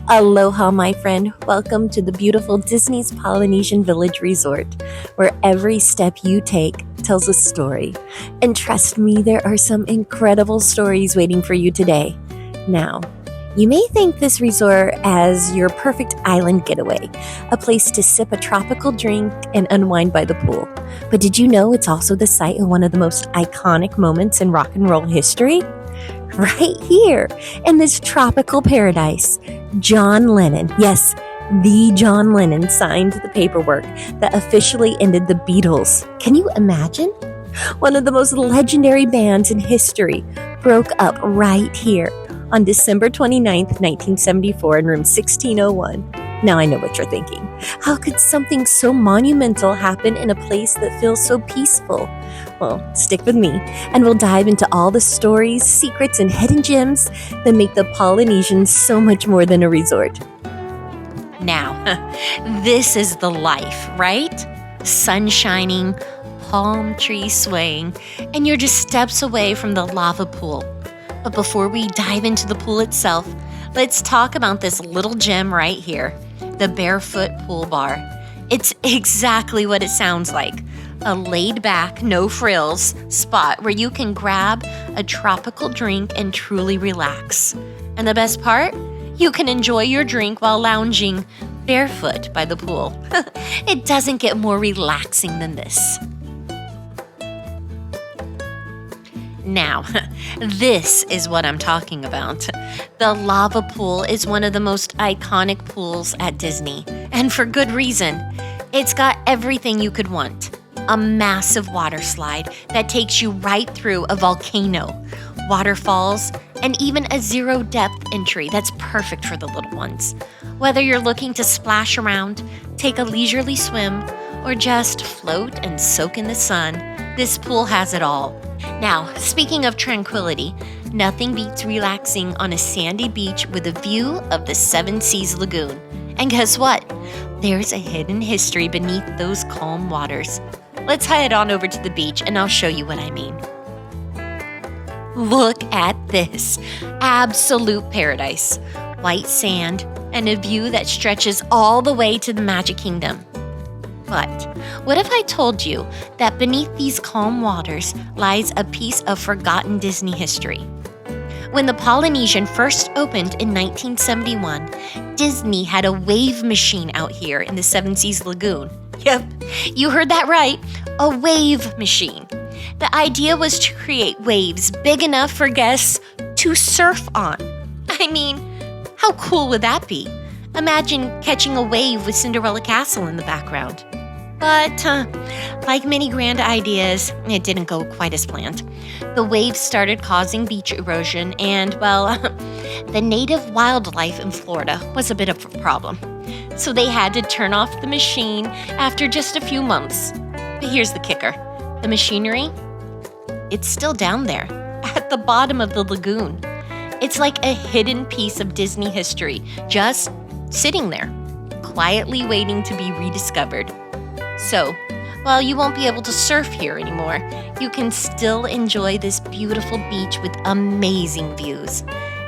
Aloha, my friend. Welcome to the beautiful Disney's Polynesian Village Resort, where every step you take tells a story. And trust me, there are some incredible stories waiting for you today. Now, you may think this resort as your perfect island getaway, a place to sip a tropical drink and unwind by the pool. But did you know it's also the site of one of the most iconic moments in rock and roll history? Right here in this tropical paradise, John Lennon, yes, the John Lennon signed the paperwork that officially ended the Beatles. Can you imagine? One of the most legendary bands in history broke up right here on December 29th, 1974 in room 1601. Now I know what you're thinking. How could something so monumental happen in a place that feels so peaceful? Well, stick with me, and we'll dive into all the stories, secrets, and hidden gems that make the Polynesian so much more than a resort. Now, this is the life, right? Sun shining, palm trees swaying, and you're just steps away from the lava pool. But before we dive into the pool itself, let's talk about this little gem right here, the Barefoot Pool Bar. It's exactly what it sounds like. A laid-back, no-frills spot where you can grab a tropical drink and truly relax. And the best part? You can enjoy your drink while lounging barefoot by the pool. It doesn't get more relaxing than this. Now, this is what I'm talking about. The lava pool is one of the most iconic pools at Disney, and for good reason. It's got everything you could want. A massive water slide that takes you right through a volcano, waterfalls, and even a zero-depth entry that's perfect for the little ones. Whether you're looking to splash around, take a leisurely swim, or just float and soak in the sun, this pool has it all. Now, speaking of tranquility, nothing beats relaxing on a sandy beach with a view of the Seven Seas Lagoon. And guess what? There's a hidden history beneath those calm waters. Let's head on over to the beach and I'll show you what I mean. Look at this. Absolute paradise. White sand and a view that stretches all the way to the Magic Kingdom. But what if I told you that beneath these calm waters lies a piece of forgotten Disney history? When the Polynesian first opened in 1971, Disney had a wave machine out here in the Seven Seas Lagoon. Yep, you heard that right, a wave machine. The idea was to create waves big enough for guests to surf on. I mean, how cool would that be? Imagine catching a wave with Cinderella Castle in the background. But like many grand ideas, it didn't go quite as planned. The waves started causing beach erosion and, well, the native wildlife in Florida was a bit of a problem. So they had to turn off the machine after just a few months. But here's the kicker. The machinery, it's still down there at the bottom of the lagoon. It's like a hidden piece of Disney history, just sitting there, quietly waiting to be rediscovered. So, while you won't be able to surf here anymore, you can still enjoy this beautiful beach with amazing views.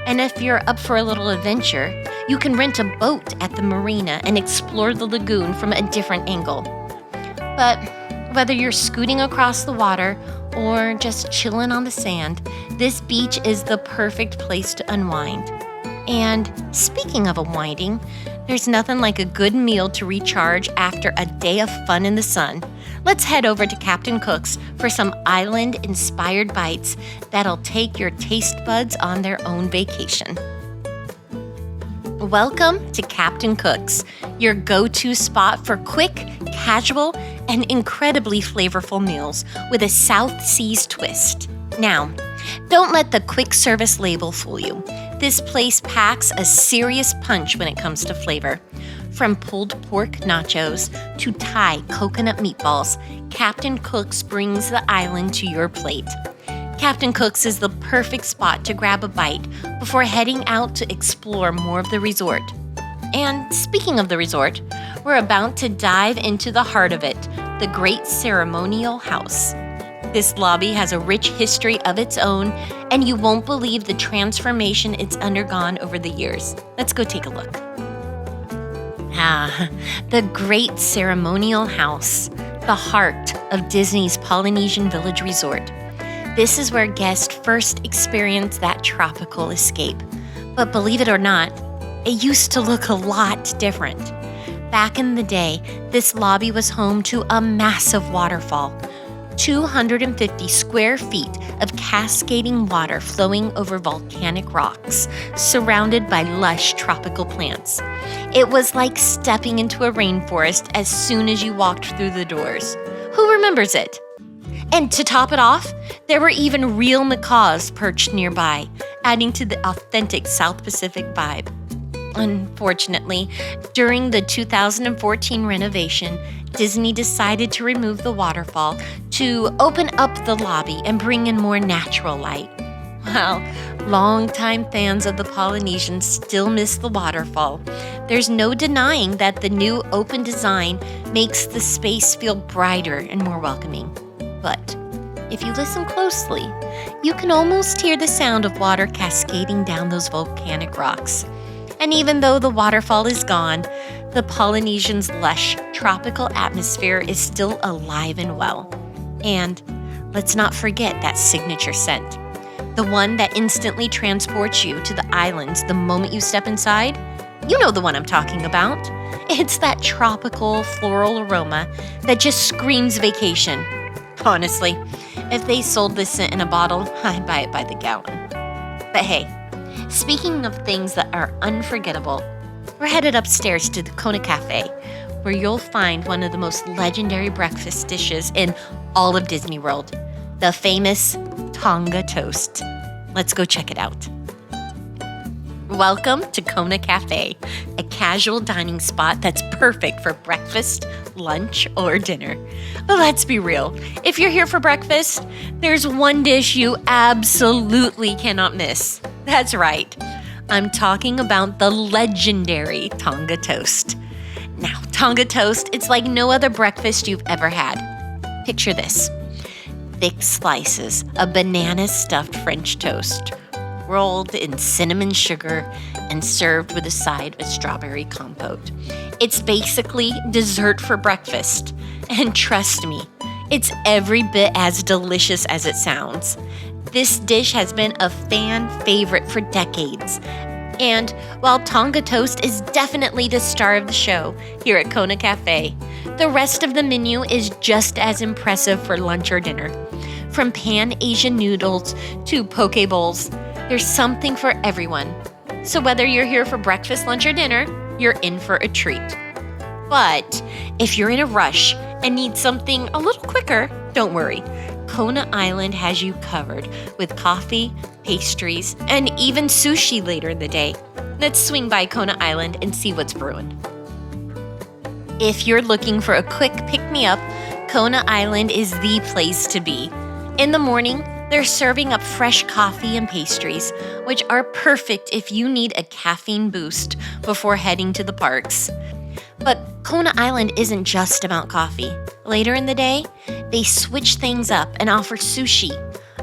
And if you're up for a little adventure, you can rent a boat at the marina and explore the lagoon from a different angle. But whether you're scooting across the water or just chilling on the sand, this beach is the perfect place to unwind. And speaking of unwinding, there's nothing like a good meal to recharge after a day of fun in the sun. Let's head over to Captain Cook's for some island-inspired bites that'll take your taste buds on their own vacation. Welcome to Captain Cook's, your go-to spot for quick, casual, and incredibly flavorful meals with a South Seas twist. Now, don't let the quick service label fool you. This place packs a serious punch when it comes to flavor. From pulled pork nachos to Thai coconut meatballs, Captain Cook's brings the island to your plate. Captain Cook's is the perfect spot to grab a bite before heading out to explore more of the resort. And speaking of the resort, we're about to dive into the heart of it, the Great Ceremonial House. This lobby has a rich history of its own, and you won't believe the transformation it's undergone over the years. Let's go take a look. The Great Ceremonial House, the heart of Disney's Polynesian Village Resort. This is where guests first experience that tropical escape. But believe it or not, it used to look a lot different. Back in the day, this lobby was home to a massive waterfall, 250 square feet of cascading water flowing over volcanic rocks, surrounded by lush tropical plants. It was like stepping into a rainforest as soon as you walked through the doors. Who remembers it? And to top it off, there were even real macaws perched nearby, adding to the authentic South Pacific vibe. Unfortunately, during the 2014 renovation, Disney decided to remove the waterfall to open up the lobby and bring in more natural light. Well, longtime fans of the Polynesian still miss the waterfall. There's no denying that the new open design makes the space feel brighter and more welcoming. But if you listen closely, you can almost hear the sound of water cascading down those volcanic rocks. And even though the waterfall is gone, the Polynesian's lush tropical atmosphere is still alive and well. And let's not forget that signature scent, the one that instantly transports you to the islands the moment you step inside. You know the one I'm talking about. It's that tropical floral aroma that just screams vacation. Honestly, if they sold this scent in a bottle, I'd buy it by the gallon. But hey, speaking of things that are unforgettable, we're headed upstairs to the Kona Cafe, where you'll find one of the most legendary breakfast dishes in all of Disney World, the famous Tonga Toast. Let's go check it out. Welcome to Kona Cafe, a casual dining spot that's perfect for breakfast, lunch, or dinner. But let's be real, if you're here for breakfast, there's one dish you absolutely cannot miss. That's right, I'm talking about the legendary Tonga Toast. Now, Tonga Toast, it's like no other breakfast you've ever had. Picture this: thick slices of banana-stuffed French toast, rolled in cinnamon sugar and served with a side of strawberry compote. It's basically dessert for breakfast. And trust me, it's every bit as delicious as it sounds. This dish has been a fan favorite for decades. And while Tonga Toast is definitely the star of the show here at Kona Cafe, the rest of the menu is just as impressive for lunch or dinner. From Pan-Asian noodles to poke bowls, there's something for everyone. So whether you're here for breakfast, lunch, or dinner, you're in for a treat. But if you're in a rush and need something a little quicker, don't worry. Kona Island has you covered with coffee, pastries, and even sushi later in the day. Let's swing by Kona Island and see what's brewing. If you're looking for a quick pick-me-up, Kona Island is the place to be. In the morning, they're serving up fresh coffee and pastries, which are perfect if you need a caffeine boost before heading to the parks. But Kona Island isn't just about coffee. Later in the day, they switch things up and offer sushi,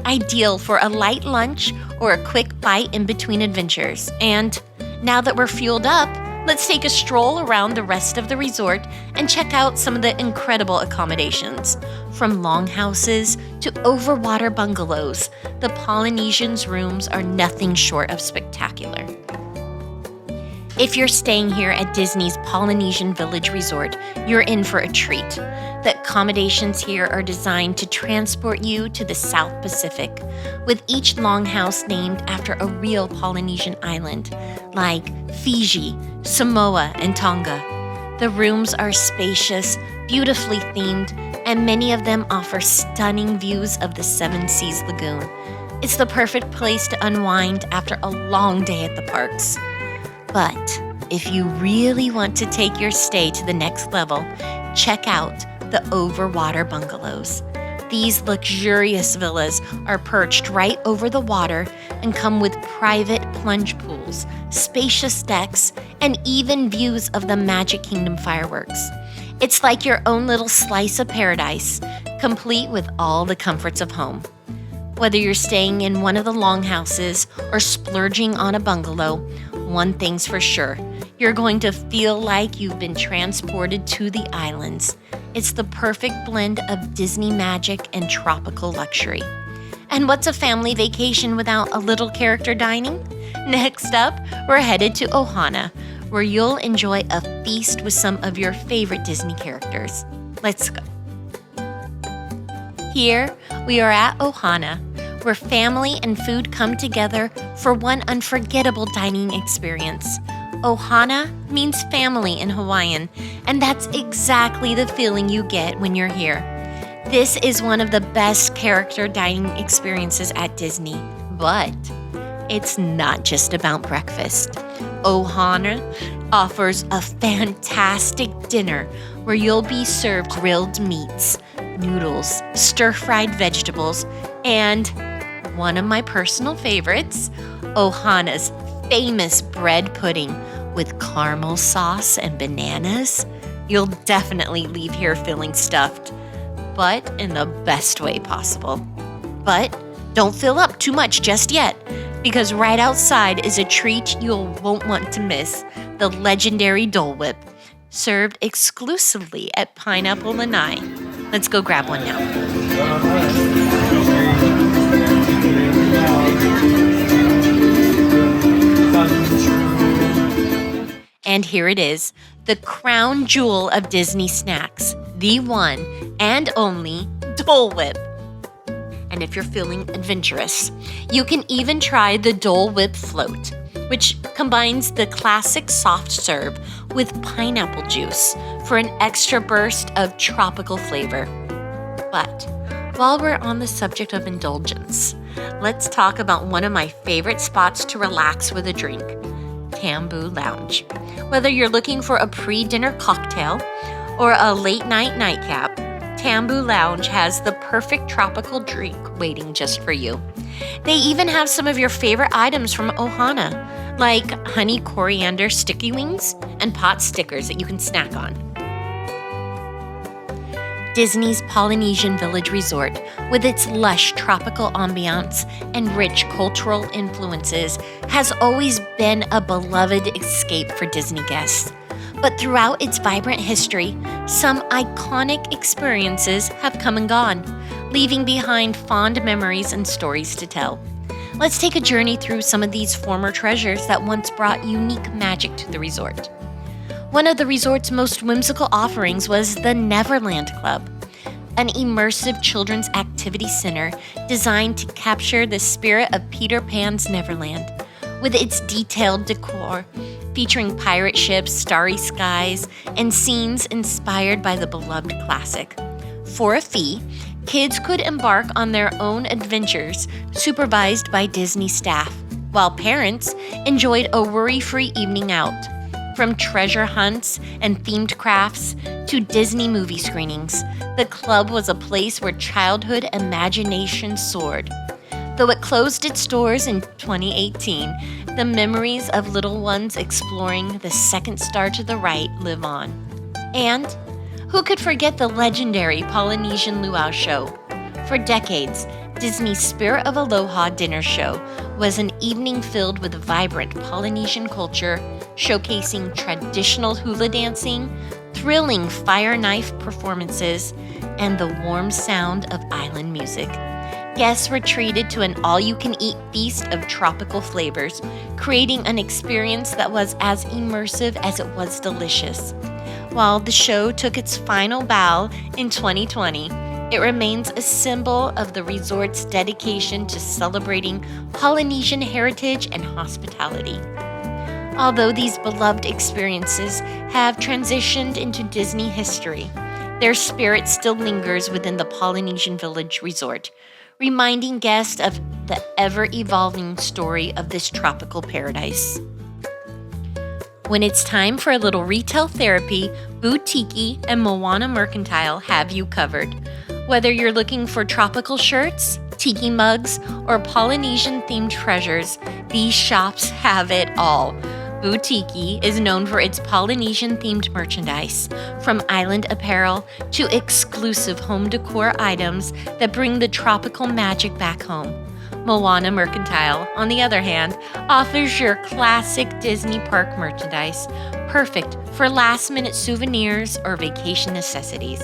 ideal for a light lunch or a quick bite in between adventures. And now that we're fueled up, let's take a stroll around the rest of the resort and check out some of the incredible accommodations. From longhouses to overwater bungalows, the Polynesian's rooms are nothing short of spectacular. If you're staying here at Disney's Polynesian Village Resort, you're in for a treat. The accommodations here are designed to transport you to the South Pacific, with each longhouse named after a real Polynesian island, like Fiji, Samoa, and Tonga. The rooms are spacious, beautifully themed, and many of them offer stunning views of the Seven Seas Lagoon. It's the perfect place to unwind after a long day at the parks. But if you really want to take your stay to the next level, check out the overwater bungalows. These luxurious villas are perched right over the water and come with private plunge pools, spacious decks, and even views of the Magic Kingdom fireworks. It's like your own little slice of paradise, complete with all the comforts of home. Whether you're staying in one of the longhouses or splurging on a bungalow, one thing's for sure, you're going to feel like you've been transported to the islands. It's the perfect blend of Disney magic and tropical luxury. And what's a family vacation without a little character dining? Next up, we're headed to Ohana, where you'll enjoy a feast with some of your favorite Disney characters. Let's go. Here, we are at Ohana, where family and food come together for one unforgettable dining experience. Ohana means family in Hawaiian, and that's exactly the feeling you get when you're here. This is one of the best character dining experiences at Disney, but it's not just about breakfast. Ohana offers a fantastic dinner where you'll be served grilled meats, noodles, stir-fried vegetables, and one of my personal favorites, Ohana's famous bread pudding with caramel sauce and bananas. You'll definitely leave here feeling stuffed, but in the best way possible. But don't fill up too much just yet, because right outside is a treat you won't want to miss, the legendary Dole Whip, served exclusively at Pineapple Lanai. Let's go grab one now. And here it is, the crown jewel of Disney snacks, the one and only Dole Whip. And if you're feeling adventurous, you can even try the Dole Whip Float, which combines the classic soft serve with pineapple juice for an extra burst of tropical flavor. But while we're on the subject of indulgence, let's talk about one of my favorite spots to relax with a drink, Tambu Lounge. Whether you're looking for a pre-dinner cocktail or a late-night nightcap, Tambu Lounge has the perfect tropical drink waiting just for you. They even have some of your favorite items from Ohana, like honey coriander sticky wings and pot stickers that you can snack on. Disney's Polynesian Village Resort, with its lush tropical ambiance and rich cultural influences, has always been a beloved escape for Disney guests. But throughout its vibrant history, some iconic experiences have come and gone, leaving behind fond memories and stories to tell. Let's take a journey through some of these former treasures that once brought unique magic to the resort. One of the resort's most whimsical offerings was the Neverland Club, an immersive children's activity center designed to capture the spirit of Peter Pan's Neverland. With its detailed decor, featuring pirate ships, starry skies, and scenes inspired by the beloved classic. For a fee, kids could embark on their own adventures, supervised by Disney staff, while parents enjoyed a worry-free evening out. From treasure hunts and themed crafts to Disney movie screenings, the club was a place where childhood imagination soared. Though it closed its doors in 2018, the memories of little ones exploring the second star to the right live on. And who could forget the legendary Polynesian Luau Show? For decades, Disney's Spirit of Aloha dinner show was an evening filled with vibrant Polynesian culture, showcasing traditional hula dancing, thrilling fire knife performances, and the warm sound of island music. Guests were treated to an all-you-can-eat feast of tropical flavors, creating an experience that was as immersive as it was delicious. While the show took its final bow in 2020, it remains a symbol of the resort's dedication to celebrating Polynesian heritage and hospitality. Although these beloved experiences have transitioned into Disney history, their spirit still lingers within the Polynesian Village Resort, reminding guests of the ever-evolving story of this tropical paradise. When it's time for a little retail therapy, Boutique and Moana Mercantile have you covered. Whether you're looking for tropical shirts, tiki mugs, or Polynesian-themed treasures, these shops have it all. Boutique is known for its Polynesian-themed merchandise, from island apparel to exclusive home decor items that bring the tropical magic back home. Moana Mercantile, on the other hand, offers your classic Disney park merchandise, perfect for last-minute souvenirs or vacation necessities.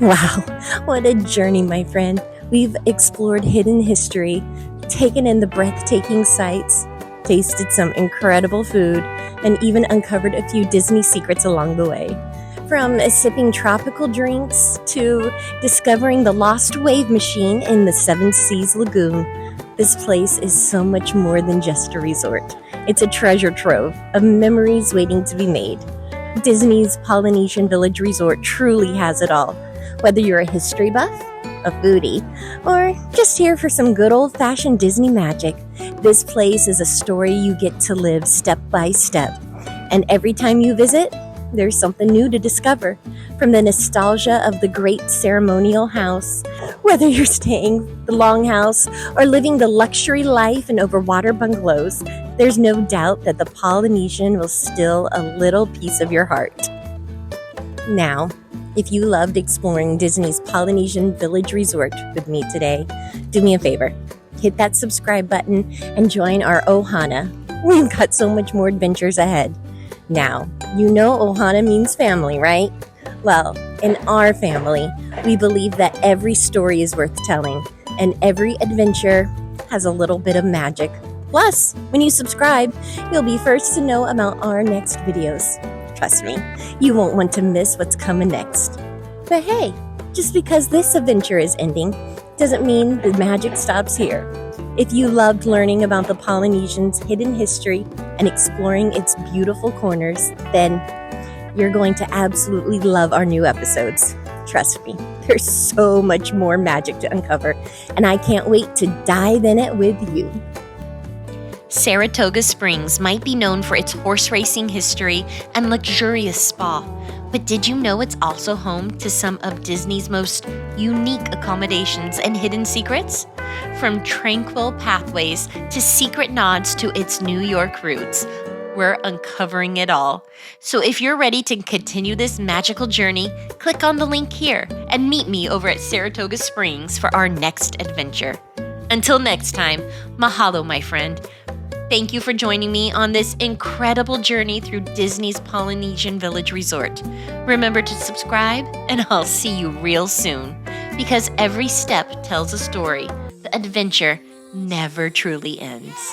Wow, what a journey, my friend. We've explored hidden history, taken in the breathtaking sights, tasted some incredible food, and even uncovered a few Disney secrets along the way. From sipping tropical drinks to discovering the lost wave machine in the Seven Seas Lagoon, this place is so much more than just a resort. It's a treasure trove of memories waiting to be made. Disney's Polynesian Village Resort truly has it all. Whether you're a history buff, a foodie, or just here for some good old-fashioned Disney magic, this place is a story you get to live step by step. And every time you visit, there's something new to discover. From the nostalgia of the great ceremonial house, whether you're staying the longhouse or living the luxury life in overwater bungalows, there's no doubt that the Polynesian will steal a little piece of your heart. Now, if you loved exploring Disney's Polynesian Village Resort with me today, do me a favor. Hit that subscribe button and join our Ohana. We've got so much more adventures ahead. Now, you know Ohana means family, right? Well, in our family, we believe that every story is worth telling, and every adventure has a little bit of magic. Plus, when you subscribe, you'll be first to know about our next videos. Trust me, you won't want to miss what's coming next. But hey, just because this adventure is ending doesn't mean the magic stops here. If you loved learning about the Polynesian's hidden history and exploring its beautiful corners, then you're going to absolutely love our new episodes. Trust me, there's so much more magic to uncover, and I can't wait to dive in it with you. Saratoga Springs might be known for its horse racing history and luxurious spa, but did you know it's also home to some of Disney's most unique accommodations and hidden secrets? From tranquil pathways to secret nods to its New York roots, we're uncovering it all. So if you're ready to continue this magical journey, click on the link here and meet me over at Saratoga Springs for our next adventure. Until next time, mahalo, my friend. Thank you for joining me on this incredible journey through Disney's Polynesian Village Resort. Remember to subscribe, and I'll see you real soon. Because every step tells a story. The adventure never truly ends.